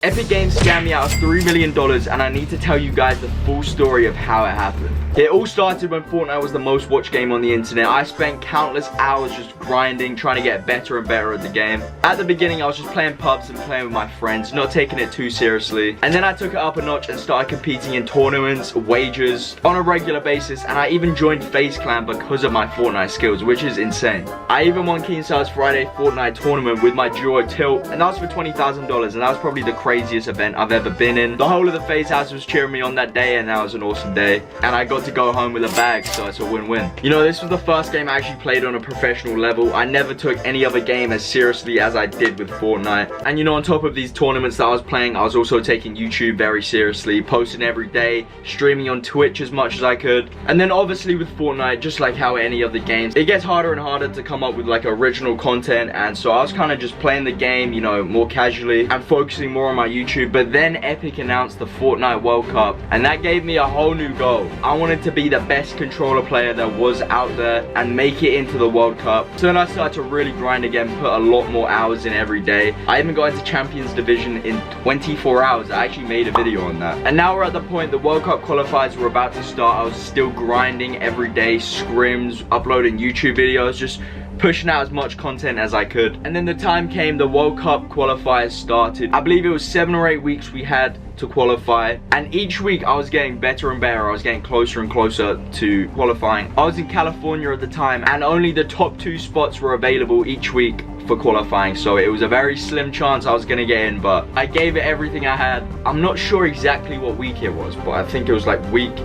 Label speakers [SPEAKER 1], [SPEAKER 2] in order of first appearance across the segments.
[SPEAKER 1] Epic Games scammed me out of $3 million, and I need to tell you guys the full story of how it happened. It all started when Fortnite was the most watched game on the internet. I spent countless hours just grinding, trying to get better and better at the game. At the beginning, I was just playing pubs and playing with my friends, not taking it too seriously. And then I took it up a notch and started competing in tournaments, wagers, on a regular basis, and I even joined FaZe Clan because of my Fortnite skills, which is insane. I even won Keemstar's Friday Fortnite tournament with my duo Tilt, and that was for $20,000, and that was probably the craziest event I've ever been in. The whole of the FaZe house was cheering me on that day, and that was an awesome day. And I got to go home with a bag, so it's a win-win. You know, this was the first game I actually played on a professional level. I never took any other game as seriously as I did with Fortnite. And you know, on top of these tournaments that I was playing, I was also taking YouTube very seriously, posting every day, streaming on Twitch as much as I could. And then obviously with Fortnite, just like how any other games, it gets harder and harder to come up with like original content. And so I was kind of just playing the game, you know, more casually and focusing more on my YouTube. But then Epic announced the Fortnite World Cup, and that gave me a whole new goal. I wanted to be the best controller player that was out there and make it into the World Cup. So then I started to really grind again, put a lot more hours in every day. I even got into Champions Division in 24 hours. I actually made a video on that. And now we're at the point the World Cup qualifiers were about to start. I was still grinding every day, scrims, uploading YouTube videos, just pushing out as much content as I could. And then the time came, the World Cup qualifiers started. I believe it was 7 or 8 weeks we had to qualify, and each week I was getting better and better. I was getting closer and closer to qualifying. I was in California at the time, and only the top 2 spots were available each week for qualifying, so it was a very slim chance I was gonna get in, but I gave it everything I had. I'm not sure exactly what week it was, but I think it was like week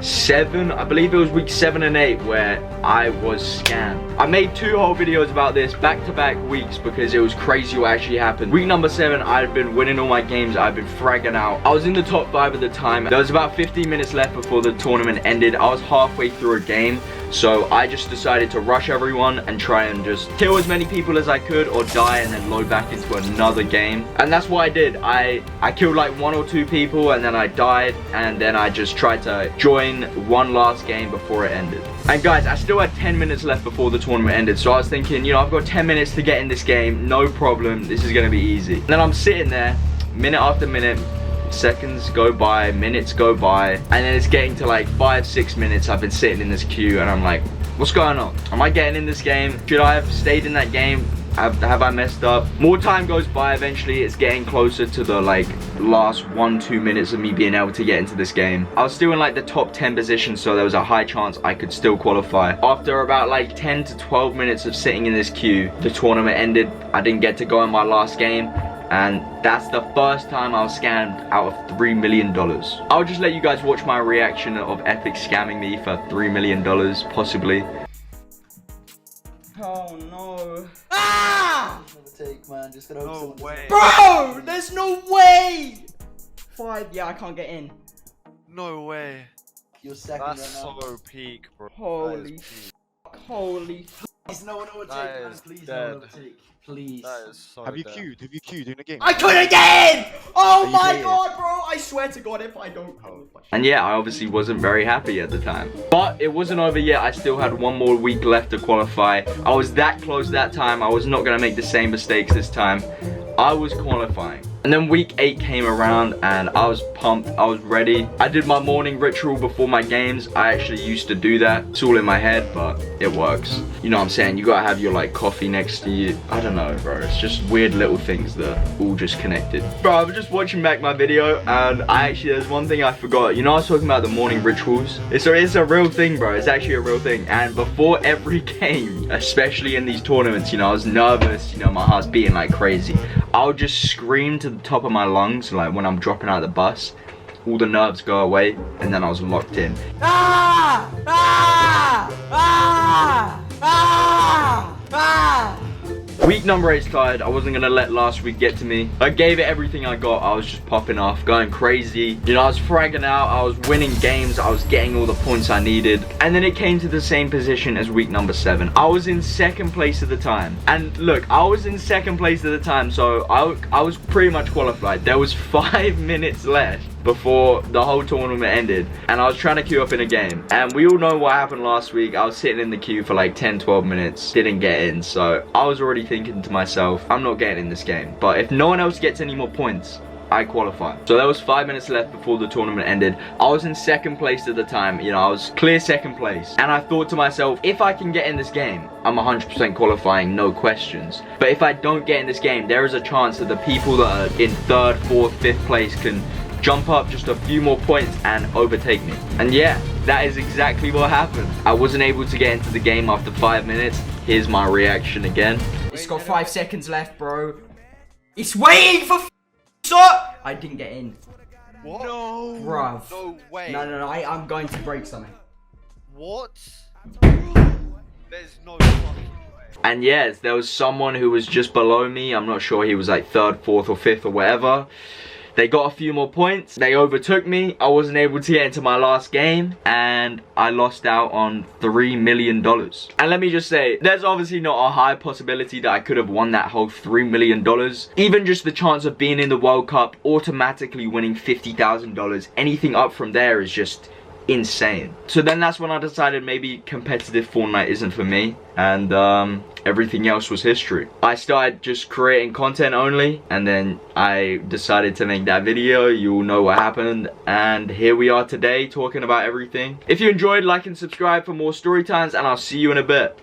[SPEAKER 1] 7, I believe it was week 7 and 8 where I was scammed. I made 2 whole videos about this back-to-back weeks because it was crazy what actually happened. Week number 7, I had been winning all my games, I'd been fragging out. I was in the top 5 at the time. There was about 15 minutes left before the tournament ended. I was halfway through a game, so I just decided to rush everyone and try and just kill as many people as I could or die and then load back into another game. And that's what I did. I killed like 1 or 2 people and then I died, and then I just tried to join one last game before it ended. And guys, I still had 10 minutes left before the tournament ended, so I was thinking, you know, I've got 10 minutes to get in this game, no problem, this is gonna be easy. And then I'm sitting there, minute after minute, seconds go by, minutes go by, and then it's getting to like 5-6 minutes I've been sitting in this queue, and I'm like, what's going on? Am I getting in this game? Should I have stayed in that game? Have I messed up? More time goes by. Eventually it's getting closer to the like last 1-2 minutes of me being able to get into this game. I was still in like the top 10 position, so there was a high chance I could still qualify. After about like 10 to 12 minutes of sitting in this queue, the tournament ended. I didn't get to go in my last game, and that's the first time I was scammed out of $3 million. I'll just let you guys watch my reaction of Epic scamming me for $3 million, possibly. Oh no. Ah!
[SPEAKER 2] Take, man. Just gonna
[SPEAKER 3] No way.
[SPEAKER 1] Bro, there's no way! 5, yeah, I can't get in.
[SPEAKER 3] No way.
[SPEAKER 2] You're second
[SPEAKER 3] That's
[SPEAKER 2] right now.
[SPEAKER 3] so peak, bro.
[SPEAKER 1] Holy fuck, holy fuck.
[SPEAKER 2] Please, no one overtake,
[SPEAKER 3] That
[SPEAKER 2] man.
[SPEAKER 3] is
[SPEAKER 2] Please,
[SPEAKER 3] dead.
[SPEAKER 2] no one overtake. Please.
[SPEAKER 3] That is so
[SPEAKER 4] Have you
[SPEAKER 3] dead.
[SPEAKER 4] queued? Have you queued in the game?
[SPEAKER 1] I couldn't get in! Oh
[SPEAKER 4] Are you
[SPEAKER 1] my
[SPEAKER 4] playing?
[SPEAKER 1] god, bro! I swear to god, if I don't... And yeah, I obviously wasn't very happy at the time. But it wasn't over yet. I still had 1 more week left to qualify. I was that close that time. I was not gonna make the same mistakes this time. I was qualifying. And then week 8 came around and I was pumped, I was ready. I did my morning ritual before my games. I actually used to do that. It's all in my head, but it works. You know what I'm saying? You gotta have your like coffee next to you. I don't know, bro. It's just weird little things that all just connected. Bro, I was just watching back my video and there's one thing I forgot. You know I was talking about the morning rituals? It's a real thing, bro. It's actually a real thing. And before every game, especially in these tournaments, you know, I was nervous. You know, my heart's beating like crazy. I'll just scream to the top of my lungs, like when I'm dropping out of the bus. All the nerves go away, and then I was locked in. Ah! Ah! Ah! Ah! Ah! Week number 8 started. I wasn't gonna let last week get to me. I gave it everything I got. I was just popping off, going crazy. You know, I was fragging out, I was winning games, I was getting all the points I needed. And then it came to the same position as week number 7. I was in 2nd place at the time. And look, I was in 2nd place at the time, so I was pretty much qualified. There was 5 minutes left. before the whole tournament ended, and I was trying to queue up in a game, and we all know what happened last week. I was sitting in the queue for like 10-12 minutes, didn't get in, so I was already thinking to myself, I'm not getting in this game, but if no one else gets any more points, I qualify. So there was 5 minutes left before the tournament ended. I was in second place at the time, you know, I was clear second place, and I thought to myself, if I can get in this game, I'm 100% qualifying, no questions. But if I don't get in this game, there is a chance that the people that are in 3rd, 4th, 5th place can jump up just a few more points and overtake me. And yeah, that is exactly what happened. I wasn't able to get into the game after 5 minutes. Here's my reaction again.
[SPEAKER 4] It's got 5 seconds left, bro. It's waiting for stop! I didn't get in.
[SPEAKER 3] What? No.
[SPEAKER 4] Bruv.
[SPEAKER 3] No way.
[SPEAKER 4] No, I'm going to break something.
[SPEAKER 3] What? There's no fucking way.
[SPEAKER 1] And yes, there was someone who was just below me. I'm not sure, he was like 3rd, 4th or 5th or whatever. They got a few more points. They overtook me. I wasn't able to get into my last game, and I lost out on $3 million. And let me just say, there's obviously not a high possibility that I could have won that whole $3 million. Even just the chance of being in the World Cup, automatically winning $50,000, anything up from there is just insane. So then that's when I decided maybe competitive Fortnite isn't for me, and everything else was history. I started just creating content only, and then I decided to make that video. You all know what happened, and here we are today talking about everything. If you enjoyed, like and subscribe for more story times, and I'll see you in a bit.